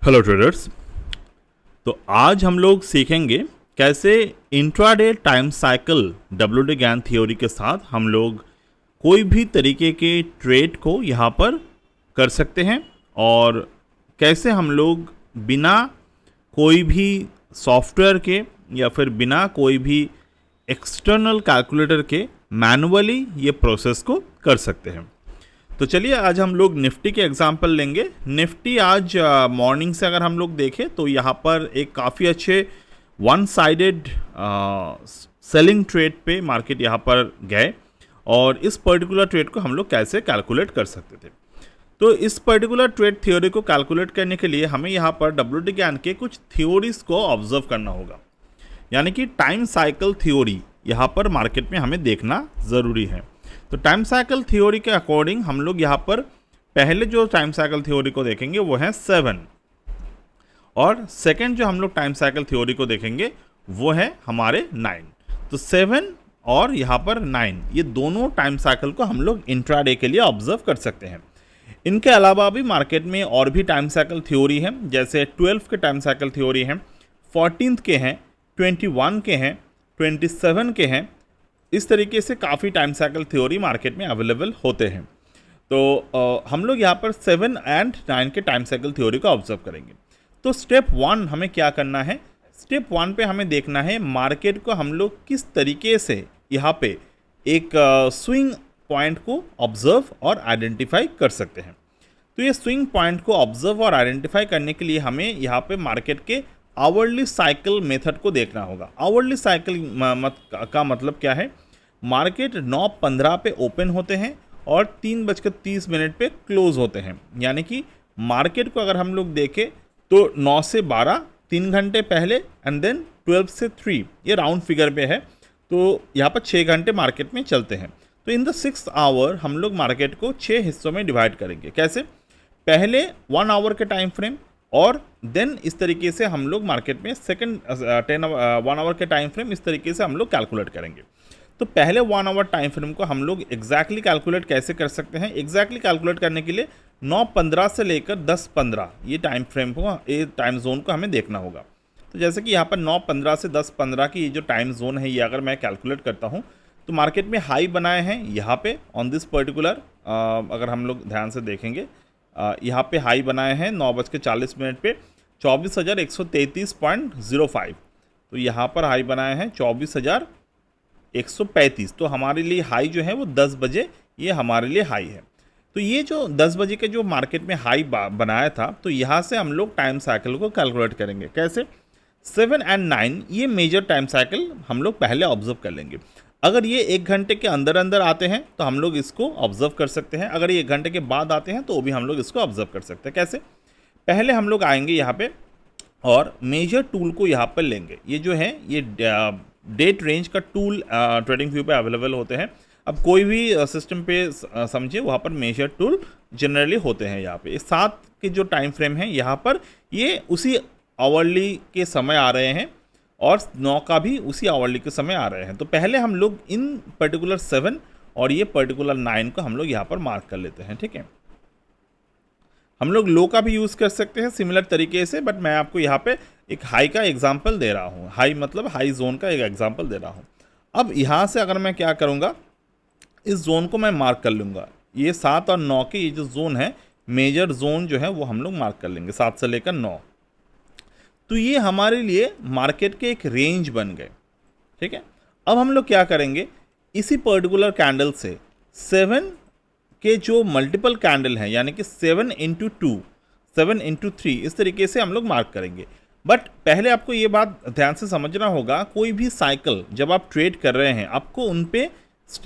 Hello traders. तो आज हम लोग सीखेंगे कैसे इंट्राडे टाइम साइकिल डब्ल्यूटी ज्ञान थ्योरी के साथ हम लोग कोई भी तरीके के ट्रेड को यहाँ पर कर सकते हैं और कैसे हम लोग बिना कोई भी सॉफ्टवेयर के या फिर बिना कोई भी एक्सटर्नल कैलकुलेटर के मैनुअली ये प्रोसेस को कर सकते हैं। तो चलिए आज हम लोग निफ्टी के एग्जांपल लेंगे। निफ्टी आज मॉर्निंग से अगर हम लोग देखें तो यहाँ पर एक काफ़ी अच्छे वन साइडेड सेलिंग ट्रेड पे मार्केट यहाँ पर गए और इस पर्टिकुलर ट्रेड को हम लोग कैसे कैलकुलेट कर सकते थे। तो इस पर्टिकुलर ट्रेड थ्योरी को कैलकुलेट करने के लिए हमें यहाँ पर डब्ल्यूटी ज्ञान के कुछ थ्योरीज को ऑब्जर्व करना होगा, यानी कि टाइम साइकिल थ्योरी यहाँ पर मार्केट में हमें देखना ज़रूरी है। तो टाइम साइकिल थ्योरी के अकॉर्डिंग हम लोग यहाँ पर पहले जो टाइम साइकिल थ्योरी को देखेंगे वो है 7 और सेकंड जो हम लोग टाइम साइकिल थ्योरी को देखेंगे वो है हमारे 9। तो 7 और यहाँ पर 9 ये दोनों टाइम साइकिल को हम लोग इंट्राडे के लिए ऑब्जर्व कर सकते हैं। इनके अलावा भी मार्केट में और भी टाइम साइकिल थ्योरी है, जैसे 12 के टाइम साइकिल थ्योरी हैं, 14 के हैं, 21 के हैं, 27 के हैं। इस तरीके से काफ़ी टाइम साइकिल थ्योरी मार्केट में अवेलेबल होते हैं। तो हम लोग यहाँ पर 7 एंड 9 के टाइम साइकिल थ्योरी को ऑब्जर्व करेंगे। तो स्टेप 1 हमें क्या करना है? स्टेप 1 पे हमें देखना है मार्केट को हम लोग किस तरीके से यहाँ पे एक स्विंग पॉइंट को ऑब्जर्व और आइडेंटिफाई कर सकते हैं। तो ये स्विंग पॉइंट को ऑब्जर्व और आइडेंटिफाई करने के लिए हमें यहाँ पे मार्केट के आवरली साइकिल मेथड को देखना होगा। आवरली साइकिल का मतलब क्या है? मार्केट 9:15 पे ओपन होते हैं और 3:30 पे क्लोज होते हैं। यानी कि मार्केट को अगर हम लोग देखें तो 9 से 12 3 घंटे पहले एंड देन 12 से 3 ये राउंड फिगर पे है। तो यहाँ पर 6 घंटे मार्केट में चलते हैं। तो इन द 6th आवर हम लोग मार्केट को 6 हिस्सों में डिवाइड करेंगे। कैसे? पहले 1 आवर के टाइम फ्रेम और देन इस तरीके से हम लोग मार्केट में सेकेंड 1 आवर के टाइम फ्रेम इस तरीके से हम लोग कैलकुलेट करेंगे। तो पहले 1 आवर टाइम फ्रेम को हम लोग एग्जैक्टली कैलकुलेट कैसे कर सकते हैं? एग्जैक्टली कैलकुलेट करने के लिए 9:15 से लेकर 10:15 ये टाइम फ्रेम को, ये टाइम जोन को हमें देखना होगा। तो जैसे कि यहाँ पर 9:15 से 10:15 की ये जो टाइम जोन है ये अगर मैं कैलकुलेट करता हूँ तो मार्केट में हाई बनाए हैं यहाँ पे ऑन दिस पर्टिकुलर, अगर हम लोग ध्यान से देखेंगे यहाँ पे हाई बनाए हैं 9:40 पे 24,133.05। तो यहाँ पर हाई बनाए हैं 24,135। तो हमारे लिए हाई जो है वो 10 बजे ये हमारे लिए हाई है। तो ये जो 10 बजे के जो मार्केट में हाई बनाया था तो यहाँ से हम लोग टाइम साइकिल को कैलकुलेट करेंगे। कैसे? 7 एंड 9 ये मेजर टाइम साइकिल हम लोग पहले ऑब्जर्व कर लेंगे। अगर ये 1 घंटे के अंदर अंदर आते हैं तो हम लोग इसको ऑब्जर्व कर सकते हैं। अगर ये 1 घंटे के बाद आते हैं तो वो भी हम लोग इसको ऑब्जर्व कर सकते हैं। कैसे? पहले हम लोग आएंगे यहाँ पे और मेजर टूल को यहाँ पर लेंगे। ये जो है ये डेट रेंज का टूल ट्रेडिंग व्यू पे अवेलेबल होते हैं। अब कोई भी सिस्टम पे समझिए वहाँ पर मेजर टूल जनरली होते हैं। यहाँ पे 7 के जो टाइम फ्रेम है यहाँ पर ये उसी आवरली के समय आ रहे हैं और 9 का भी उसी आवरली के समय आ रहे हैं। तो पहले हम लोग इन पर्टिकुलर 7 और ये पर्टिकुलर 9 को हम लोग यहाँ पर मार्क कर लेते हैं। ठीक है, हम लोग लो का भी यूज़ कर सकते हैं सिमिलर तरीके से, बट मैं आपको यहाँ पे एक हाई का एग्जांपल दे रहा हूँ। हाई मतलब हाई जोन का एक एग्जांपल दे रहा हूँ। अब यहाँ से अगर मैं क्या करूँगा, इस जोन को मैं मार्क कर लूँगा। ये 7 और 9 के ये जो जोन है मेजर जोन जो है वो हम लोग मार्क कर लेंगे 7 से लेकर 9। तो ये हमारे लिए मार्केट के एक रेंज बन गए। ठीक है, अब हम लोग क्या करेंगे, इसी पर्टिकुलर कैंडल से 7 के जो मल्टीपल कैंडल हैं यानी कि 7 × 2, 7 × 3 इस तरीके से हम लोग मार्क करेंगे। बट पहले आपको ये बात ध्यान से समझना होगा, कोई भी साइकिल जब आप ट्रेड कर रहे हैं आपको उन पे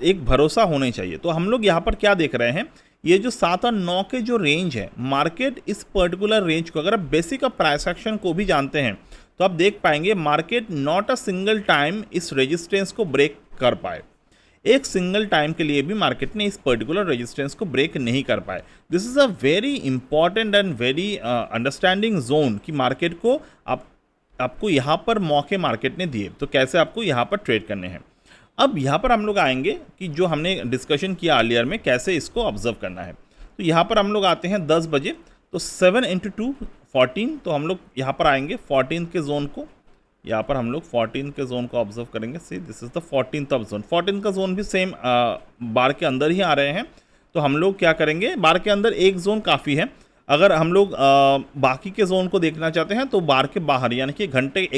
एक भरोसा होना चाहिए। तो हम लोग यहाँ पर क्या देख रहे हैं, ये जो 7 और 9 के जो रेंज है मार्केट इस पर्टिकुलर रेंज को, अगर आप बेसिक ऑफ प्राइस एक्शन को भी जानते हैं तो आप देख पाएंगे market not a single time इस रेजिस्टेंस को ब्रेक कर पाए। एक सिंगल टाइम के लिए भी मार्केट ने इस पर्टिकुलर रेजिस्टेंस को ब्रेक नहीं कर पाए। This is a very important and very understanding zone कि मार्केट को आपको यहाँ पर मौके मार्केट ने दिए, तो कैसे आपको यहाँ पर ट्रेड करने हैं। अब यहाँ पर हम लोग आएंगे कि जो हमने डिस्कशन किया अर्लियर में कैसे इसको ऑब्जर्व करना है। तो यहाँ पर हम लोग आते हैं 10 बजे, तो 7 × 2 14, तो हम लोग यहाँ पर आएंगे 14 के जोन को, यहाँ पर हम लोग 14 के जोन को ऑब्जर्व करेंगे। See this is the 14th of zone. 14 का जोन भी सेम बार के अंदर ही आ रहे हैं, तो हम लोग क्या करेंगे, बार के अंदर एक जोन काफ़ी है। अगर हम लोग बाकी के जोन को देखना चाहते हैं तो बार के बाहर, यानी कि एक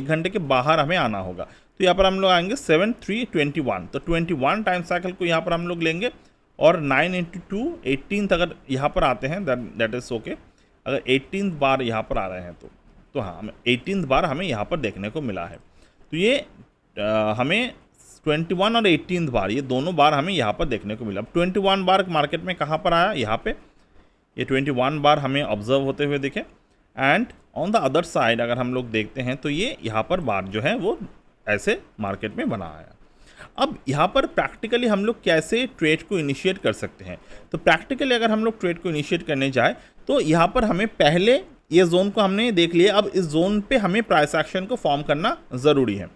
घंटे के बाहर हमें आना होगा। तो यहाँ पर हम लोग आएंगे 7, 3, 21, तो 21 टाइम साइकिल को यहाँ पर हम लोग लेंगे, और 9 × 2 18th अगर यहाँ पर आते हैं दैट इज़ ओके। अगर 18th बार यहाँ पर आ रहे हैं तो हाँ, हमें 18th बार हमें यहाँ पर देखने को मिला है। तो ये हमें 21 और 18th बार, ये दोनों बार हमें यहाँ पर देखने को मिला। अब 21 बार मार्केट में कहाँ पर आया, यहाँ पे ये 21 बार हमें ऑब्जर्व होते हुए दिखे। And on the other side अगर हम लोग देखते हैं तो ये यहाँ पर बार जो है वो ऐसे मार्केट में बना आया। अब यहाँ पर प्रैक्टिकली हम लोग कैसे ट्रेड को इनिशिएट कर सकते हैं, तो प्रैक्टिकली अगर हम लोग ट्रेड को इनिशिएट करने जाए तो यहाँ पर हमें पहले ये जोन को हमने देख लिया। अब इस जोन पे हमें प्राइस एक्शन को फॉर्म करना ज़रूरी है।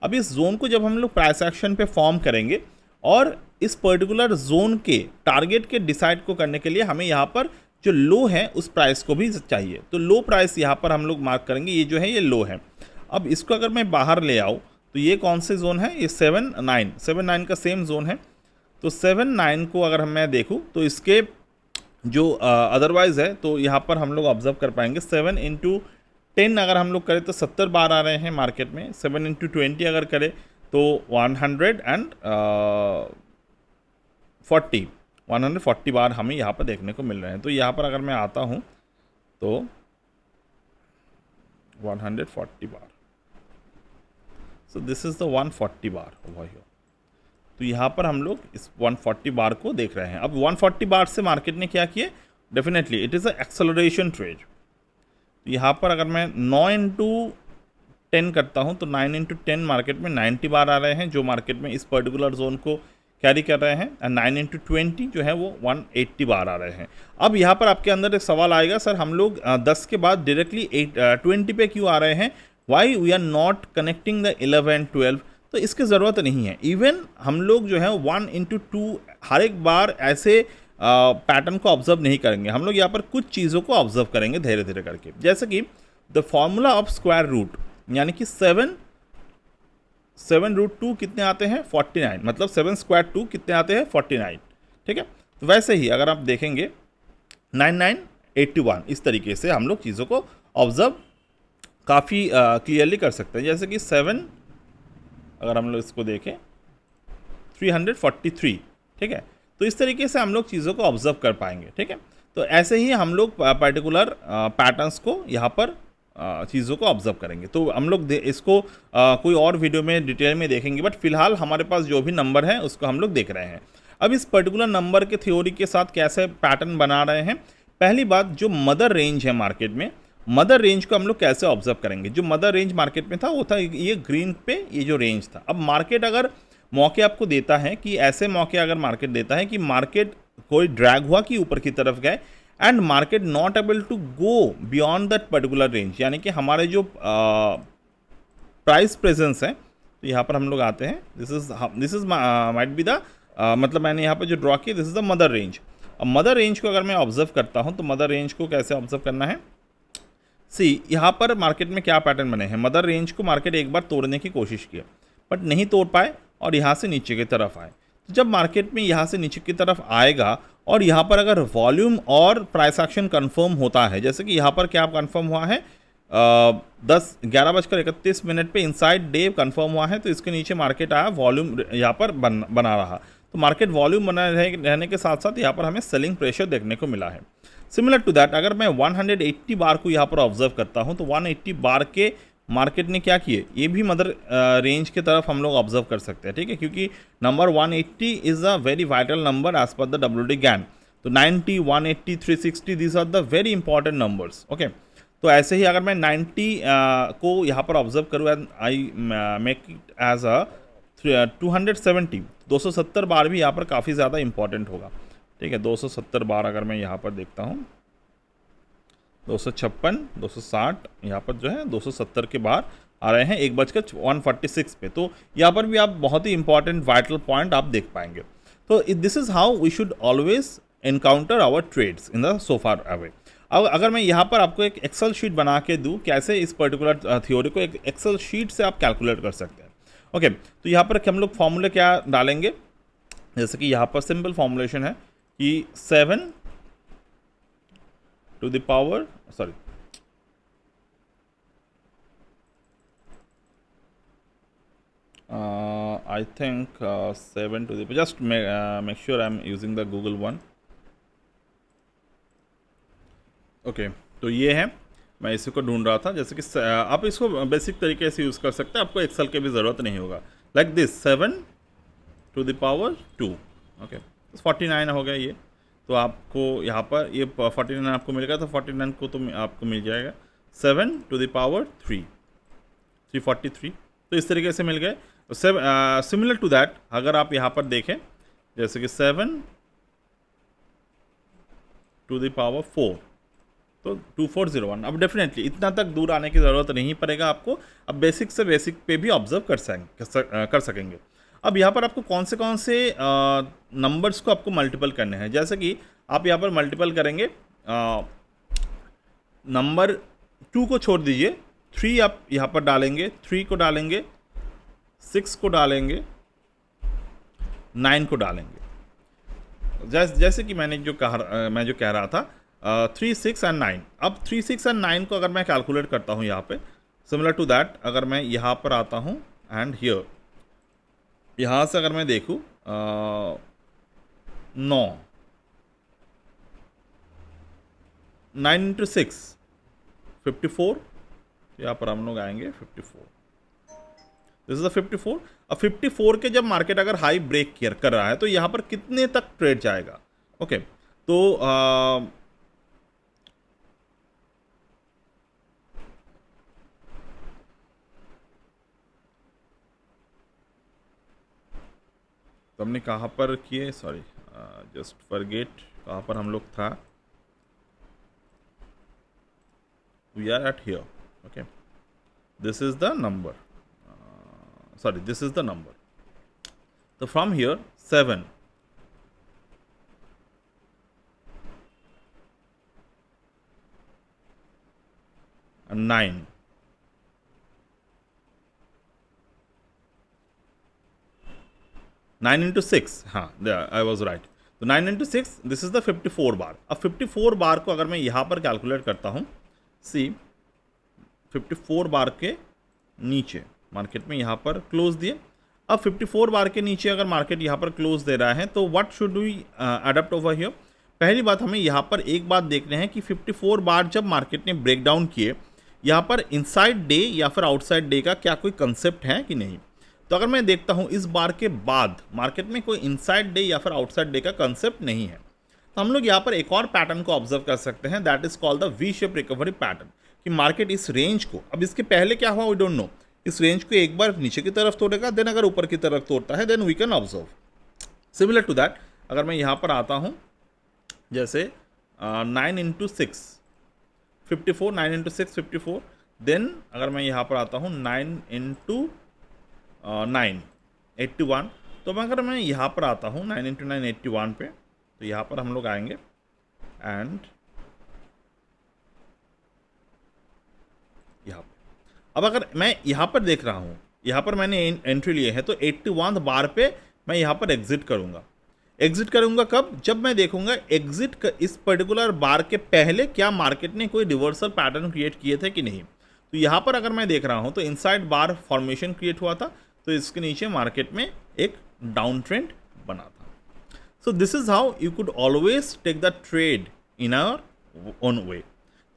अब इस जोन को जब हम लोग प्राइस एक्शन पे फॉर्म करेंगे और इस पर्टिकुलर जोन के टारगेट के डिसाइड को करने के लिए हमें यहाँ पर जो लो है उस प्राइस को भी चाहिए। तो लो प्राइस यहाँ पर हम लोग मार्क करेंगे, ये जो है ये लो है। अब इसको अगर मैं बाहर ले आऊँ तो ये कौन से जोन है, ये 7, 9 का सेम जोन है। तो 7, 9 को अगर मैं देखूँ तो इसके जो अदरवाइज़ है तो यहाँ पर हम लोग ऑब्जर्व कर पाएंगे 7 × 10 अगर हम लोग करें तो 70 बार आ रहे हैं मार्केट में। 7 × 20 अगर करें तो 140 बार हमें यहाँ पर देखने को मिल रहे हैं। तो यहाँ पर अगर मैं आता हूँ तो 140 bar, so this is the 140 bar over here. तो यहाँ पर हम लोग इस 140 बार को देख रहे हैं। अब 140 बार से मार्केट ने क्या किए, definitely it is a acceleration trade. तो यहाँ पर अगर मैं 9 × 10 करता हूँ तो 9 × 10 मार्केट में 90 बार आ रहे हैं, जो मार्केट में इस पर्टिकुलर जोन को कैरी कर रहे हैं। एंड 9 × 20 जो है वो 180 बार आ रहे हैं। अब यहाँ पर आपके अंदर एक सवाल आएगा, सर हम लोग 10 के बाद डायरेक्टली 20 पे क्यों आ रहे हैं, why we are not connecting the 11, 12। तो इसकी ज़रूरत नहीं है। इवन हम लोग जो है 1 × 2 हर एक बार ऐसे पैटर्न को ऑब्जर्व नहीं करेंगे। हम लोग यहाँ पर कुछ चीज़ों को ऑब्जर्व करेंगे धीरे धीरे करके, जैसे कि the formula of square root, यानी कि 7 √2 कितने आते हैं, 49, मतलब 7² 2 कितने आते हैं, 49। ठीक है, तो वैसे ही अगर आप देखेंगे 9, 9, 81, इस तरीके से हम लोग चीज़ों को ऑब्जर्व काफ़ी क्लियरली कर सकते हैं। जैसे कि 7 अगर हम लोग इसको देखें 343, ठीक है, तो इस तरीके से हम लोग चीज़ों को ऑब्जर्व कर पाएंगे। ठीक है, तो ऐसे ही हम लोग पर्टिकुलर पैटर्न्स को यहाँ पर चीज़ों को ऑब्जर्व करेंगे। तो हम लोग इसको कोई और वीडियो में डिटेल में देखेंगे, बट फिलहाल हमारे पास जो भी नंबर है उसको हम लोग देख रहे हैं। अब इस पर्टिकुलर नंबर के थ्योरी के साथ कैसे पैटर्न बना रहे हैं, पहली बात जो मदर रेंज है मार्केट में, मदर रेंज को हम लोग कैसे ऑब्जर्व करेंगे। जो मदर रेंज मार्केट में था वो था ये ग्रीन पे ये जो रेंज था। अब मार्केट अगर मौके आपको देता है कि ऐसे मौके अगर मार्केट देता है कि मार्केट कोई ड्रैग हुआ कि ऊपर की तरफ गए and market not able to go beyond that particular range, यानी कि हमारे जो प्राइस प्रेजेंस है, तो यहाँ पर हम लोग आते हैं, this is might be the मतलब मैंने यहाँ पर जो ड्रॉ किया this is the mother range. अब मदर रेंज को अगर मैं ऑब्जर्व करता हूँ तो मदर रेंज को कैसे ऑब्जर्व करना है, सी यहाँ पर मार्केट में क्या पैटर्न बने हैं। मदर रेंज को मार्केट एक बार तोड़ने की कोशिश की बट नहीं तोड़ पाए और यहाँ से नीचे की तरफ आए। तो जब मार्केट में यहाँ से नीचे की तरफ आएगा और यहाँ पर अगर वॉल्यूम और प्राइस एक्शन कंफर्म होता है, जैसे कि यहाँ पर क्या कंफर्म हुआ है 11:31 पे इनसाइड डे कंफर्म हुआ है, तो इसके नीचे मार्केट आया, वॉल्यूम यहाँ पर बना रहा। तो मार्केट वॉल्यूम बना रहने के साथ साथ यहाँ पर हमें सेलिंग प्रेशर देखने को मिला है। सिमिलर टू दैट अगर मैं 180 बार को यहाँ पर ऑब्जर्व करता हूँ तो 180 बार के मार्केट ने क्या किए, ये भी मदर रेंज की तरफ हम लोग ऑब्जर्व कर सकते हैं। ठीक है, क्योंकि number 180 is a very vital number as per the WD Gann. तो 90, 180, 360 these are the very important numbers. Okay, तो ऐसे ही अगर मैं 90 को यहाँ पर ऑब्जर्व करूँ and I make it as a 270, 270 बार भी यहाँ पर काफ़ी ज़्यादा इंपॉर्टेंट होगा। ठीक है, 270 बार अगर मैं यहाँ पर देखता हूँ, 256, 260 यहाँ पर जो है 270 के बाहर आ रहे हैं 1:146 पे। तो यहाँ पर भी आप बहुत ही इंपॉर्टेंट वाइटल पॉइंट आप देख पाएंगे। तो this is how we should always encounter our trades in the so far away. अब अगर मैं यहाँ पर आपको एक एक्सेल शीट बना के दूँ कैसे इस पर्टिकुलर थ्योरी को एक एक्सेल शीट से आप कैलकुलेट कर सकते हैं। ओके, तो यहाँ पर हम लोग फॉर्मूले क्या डालेंगे, जैसे कि यहाँ पर सिंपल फॉर्मुलेशन है कि 7 to the power I think 7 to the, just make sure I'm using the Google one. Okay, तो ये है, मैं इसी को ढूंढ रहा था। जैसे कि आप इसको बेसिक तरीके से यूज़ कर सकते हैं, आपको एक्सेल की भी ज़रूरत नहीं होगा। Like this 7 to the power 2, okay, 49 हो गया ये। तो आपको यहाँ पर ये 49 आपको मिल गया, तो 49 को तो आपको मिल जाएगा 7 टू द पावर 343, तो इस तरीके से मिल गए। तो सिमिलर टू दैट अगर आप यहाँ पर देखें, जैसे कि 7 टू द पावर 4, तो 2401। अब डेफिनेटली इतना तक दूर आने की ज़रूरत नहीं पड़ेगा आपको, अब बेसिक से बेसिक पे भी ऑब्जर्व कर सकेंगे। अब यहाँ पर आपको कौन से नंबर्स को आपको मल्टीपल करने हैं, जैसे कि आप यहाँ पर मल्टीपल करेंगे, नंबर 2 को छोड़ दीजिए, 3 आप यहाँ पर डालेंगे, 3 को डालेंगे, 6 को डालेंगे, 9 को डालेंगे। जैसे कि मैं जो कह रहा था 3, 6 एंड 9। अब 3, 6 एंड 9 को अगर मैं कैलकुलेट करता हूँ यहाँ पे, सिमिलर टू दैट अगर मैं यहाँ पर आता हूँ एंड हियर, यहाँ से अगर मैं देखूँ 9 इंटू 6 54, यहाँ पर हम लोग आएंगे 54, दिस इज द 54। अब 54 के जब मार्केट अगर हाई ब्रेक कर रहा है तो यहाँ पर कितने तक ट्रेड जाएगा। ओके, तो हमने कहाँ पर किए, सॉरी जस्ट फॉरगेट, कहाँ पर हम लोग था, we are at here. Okay, this is the number, sorry, this is the number. So from here 7 and 9, 9 into 6, हाँ, there I was right. तो 9 into 6, this is the 54 बार। अब 54 बार को अगर मैं यहाँ पर कैलकुलेट करता हूँ, सी 54 बार के नीचे मार्केट में यहाँ पर क्लोज दिए। अब 54 बार के नीचे अगर मार्केट यहाँ पर क्लोज दे रहा है तो what should we adopt over here. पहली बात हमें यहाँ पर एक बात देखने हैं कि 54 बार जब मार्केट ने ब्रेक डाउन किए, यहाँ पर इनसाइड डे या फिर आउटसाइड डे का क्या कोई कंसेप्ट है कि नहीं। तो अगर मैं देखता हूँ इस बार के बाद मार्केट में कोई इनसाइड डे या फिर आउटसाइड डे का कंसेप्ट नहीं है, तो हम लोग यहाँ पर एक और पैटर्न को ऑब्जर्व कर सकते हैं, that is called the V shape recovery pattern, कि मार्केट इस रेंज को, अब इसके पहले क्या हुआ वी डोंट नो, इस रेंज को एक बार नीचे की तरफ तोड़ेगा, देन अगर ऊपर की तरफ तोड़ता है then we can observe. Similar to that अगर मैं यहाँ पर आता हूँ, जैसे 9 इंटू 6 54, 9 इंटू 6 54, देन अगर मैं यहाँ पर आता हूँ 9 इंटू 9 81, तो अगर मैं यहाँ पर आता हूँ 9 इंटू 9 81 पे, तो यहाँ पर हम लोग आएंगे एंड यहाँ पर, अब अगर मैं यहाँ पर देख रहा हूँ, यहाँ पर मैंने एंट्री लिए है, तो 81 बार पे मैं यहाँ पर एग्जिट करूँगा। एग्जिट करूँगा कब, जब मैं देखूँगा एग्जिट इस पर्टिकुलर बार के पहले क्या मार्केट ने कोई रिवर्सल पैटर्न क्रिएट किए थे कि नहीं। तो यहाँ पर अगर मैं देख रहा हूँ तो इनसाइड बार फॉर्मेशन क्रिएट हुआ था, तो इसके नीचे मार्केट में एक डाउन ट्रेंड बना था। So this is how you could always take the trade in our own way.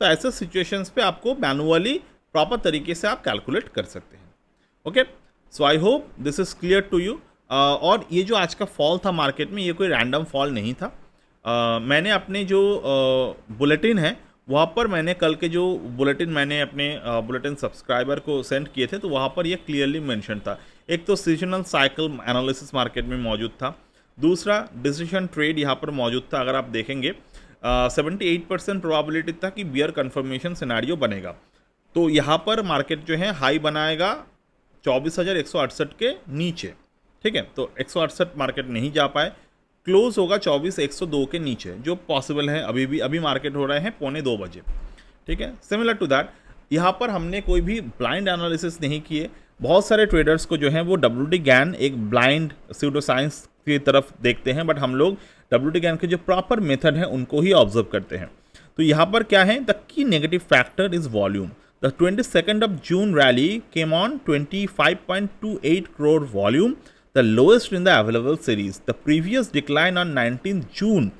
तो ऐसे सिचुएशंस पे आपको मैनुअली प्रॉपर तरीके से आप कैलकुलेट कर सकते हैं। Okay, so I hope this is clear to you. और ये जो आज का फॉल था मार्केट में, ये कोई रैंडम फॉल नहीं था। मैंने अपने जो बुलेटिन है वहाँ पर, मैंने कल के जो बुलेटिन मैंने अपने बुलेटिन सब्सक्राइबर को सेंड किए थे, तो वहाँ पर ये क्लियरली मेंशन था। एक तो सीजनल साइकिल एनालिसिस मार्केट में मौजूद था, दूसरा डिसीजन ट्रेड यहाँ पर मौजूद था। अगर आप देखेंगे 78% प्रोबेबिलिटी था कि बियर कन्फर्मेशन सिनेरियो बनेगा, तो यहाँ पर मार्केट जो है हाई बनाएगा 24,168 के नीचे। ठीक है, तो 168 मार्केट नहीं जा पाए, क्लोज होगा 24,102 के नीचे, जो पॉसिबल है। अभी मार्केट हो रहे हैं 1:45 बजे, ठीक है। सिमिलर टू दैट यहाँ पर हमने कोई भी ब्लाइंड एनालिसिस नहीं किए। बहुत सारे ट्रेडर्स को जो है वो WD गैन एक ब्लाइंड स्यूडो साइंस की तरफ देखते हैं, बट हम लोग WD गैन के जो प्रॉपर मेथड है उनको ही ऑब्जर्व करते हैं। तो यहाँ पर क्या है, the key negative factor is volume. The 22nd of June rally came on 25.28 crore volume, the lowest in the available series. The previous decline on 19th June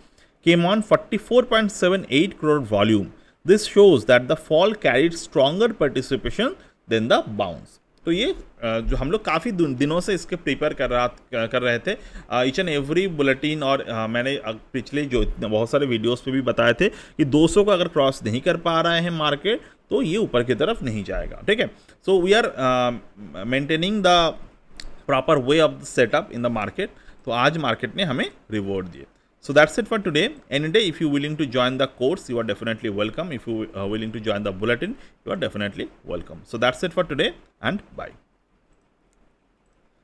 came on 44.78 crore volume. This shows that the fall carried stronger participation than the bounce. तो ये जो हम लोग काफ़ी दिनों से इसके prepare कर रहे थे, ईच एंड एवरी बुलेटिन, और मैंने पिछले जो बहुत सारे वीडियोस पे भी बताए थे कि 200 को अगर क्रॉस नहीं कर पा रहे हैं मार्केट तो ये ऊपर की तरफ नहीं जाएगा, ठीक है। So we are maintaining the proper way of the setup in the market. तो आज मार्केट ने हमें रिवॉर्ड दिए। So that's it for today. Any day, if you're willing to join the course, you are definitely welcome. If you are willing to join the bulletin, you are definitely welcome. So that's it for today, and bye.